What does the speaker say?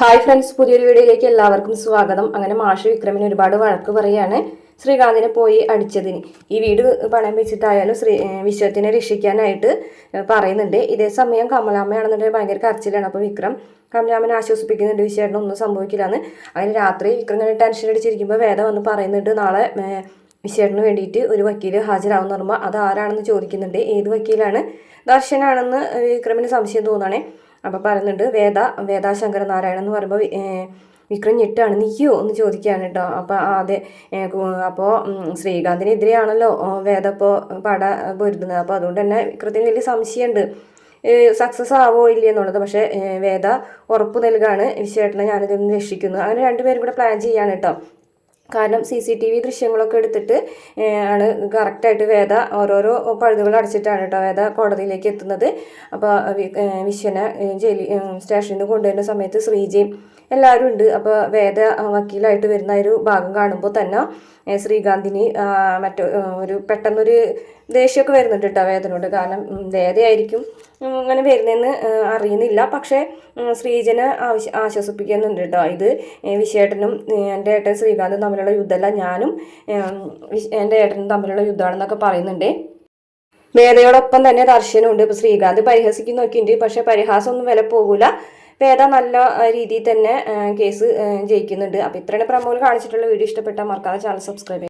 Hi friends, പുതിയൊരു വീഡിയോയിലേക്ക് എല്ലാവർക്കും സ്വാഗതം. അങ്ങനെ മാഷ് വിക്രമിന് ഒരുപാട് വഴക്ക് പറയാണ് ശ്രീകാന്തിനെ പോയി അടിച്ചതിന്. ഈ വീട് പണയം വെച്ചിട്ടായാലും വിശ്വത്തിനെ രക്ഷിക്കാനായിട്ട് പറയുന്നുണ്ട്. ഇതേ സമയം കമലാമ്മയാണെന്നുണ്ടെങ്കിൽ ഭയങ്കര കരച്ചിലാണ്. അപ്പോൾ വിക്രം കമലാമ്മനെ ആശ്വസിപ്പിക്കുന്നുണ്ട്, വിശ്വേട്ടന് ഒന്നും സംഭവിക്കില്ലാന്ന്. അങ്ങനെ രാത്രി വിക്രം ഇങ്ങനെ ടെൻഷൻ അടിച്ചിരിക്കുമ്പോൾ വേദ വന്ന് പറയുന്നുണ്ട്, നാളെ വിശ്വേട്ടന് വേണ്ടിയിട്ട് ഒരു വക്കീൽ ഹാജരാകുന്ന പറയുമ്പോൾ അത് ആരാണെന്ന് ചോദിക്കുന്നുണ്ട്. ഏത് വക്കീലാണ്? ദർശനാണെന്ന് വിക്രമിന് സംശയം തോന്നുകയാണെ. അപ്പോൾ പറയുന്നുണ്ട് വേദാ ശങ്കരനാരായണൻ എന്ന് പറയുമ്പോൾ വിക്രം ഞെട്ടാണ്. നീയോ എന്ന് ചോദിക്കുകയാണ് കേട്ടോ. അപ്പോൾ അതെ, അപ്പോൾ ശ്രീകാന്തിനെതിരെയാണല്ലോ വേദ ഇപ്പോൾ പട പൊരുതുന്നത്. അപ്പോൾ അതുകൊണ്ട് തന്നെ വിക്രത്തിന് വലിയ സംശയമുണ്ട് സക്സസ് ആവോ ഇല്ലേ എന്നുള്ളത്. പക്ഷേ വേദ ഉറപ്പ് നൽകാണ്, വിശ്വേട്ടനെ ഞാനിതൊന്ന് രക്ഷിക്കുന്നു. അങ്ങനെ രണ്ടുപേരും കൂടെ പ്ലാൻ ചെയ്യാണ് കേട്ടോ. കാരണം CCTV ദൃശ്യങ്ങളൊക്കെ എടുത്തിട്ട് ആണ് കറക്റ്റായിട്ട് വേദ ഓരോരോ പഴുതുകൾ അടച്ചിട്ടാണ് കേട്ടോ വേദ കോടതിയിലേക്ക് എത്തുന്നത്. അപ്പോൾ വിശ്വനെ സ്റ്റേഷനിൽ നിന്ന് കൊണ്ടുവരുന്ന സമയത്ത് ശ്രീജയും എല്ലാവരും ഉണ്ട്. അപ്പോൾ വേദ വക്കീലായിട്ട് വരുന്ന ഒരു ഭാഗം കാണുമ്പോൾ തന്നെ ശ്രീകാന്തിന് ഒരു പെട്ടെന്നൊരു ദേഷ്യമൊക്കെ വരുന്നുണ്ട് കേട്ടോ വേദനോട്. കാരണം വേദയായിരിക്കും അങ്ങനെ വരുന്നതെന്ന് അറിയുന്നില്ല. പക്ഷേ ശ്രീജനെ ആശ്വസിപ്പിക്കുന്നുണ്ട് കേട്ടോ. ഇത് വിശ്വേട്ടനും എൻ്റെ ഏട്ടൻ ശ്രീകാന്തും തമ്മിലുള്ള യുദ്ധമല്ല, ഞാനും എൻ്റെ ഏട്ടനും തമ്മിലുള്ള യുദ്ധമാണെന്നൊക്കെ പറയുന്നുണ്ട്. വേദയോടൊപ്പം തന്നെ ദർശനമുണ്ട്. ഇപ്പോൾ ശ്രീകാന്ത് പരിഹസിക്കുന്നൊക്കെയുണ്ട്, പക്ഷേ പരിഹാസമൊന്നും വില പോകൂല. വേദ നല്ല രീതിയിൽ തന്നെ കേസ് ജയിക്കുന്നുണ്ട്. അപ്പോൾ ഇത്രയാണ് പ്രമോൽ കാണിച്ചിട്ടുള്ള വീഡിയോ. ഇഷ്ടപ്പെട്ടാൽ മറക്കാതെ ചാനൽ സബ്സ്ക്രൈബ് ചെയ്യുക.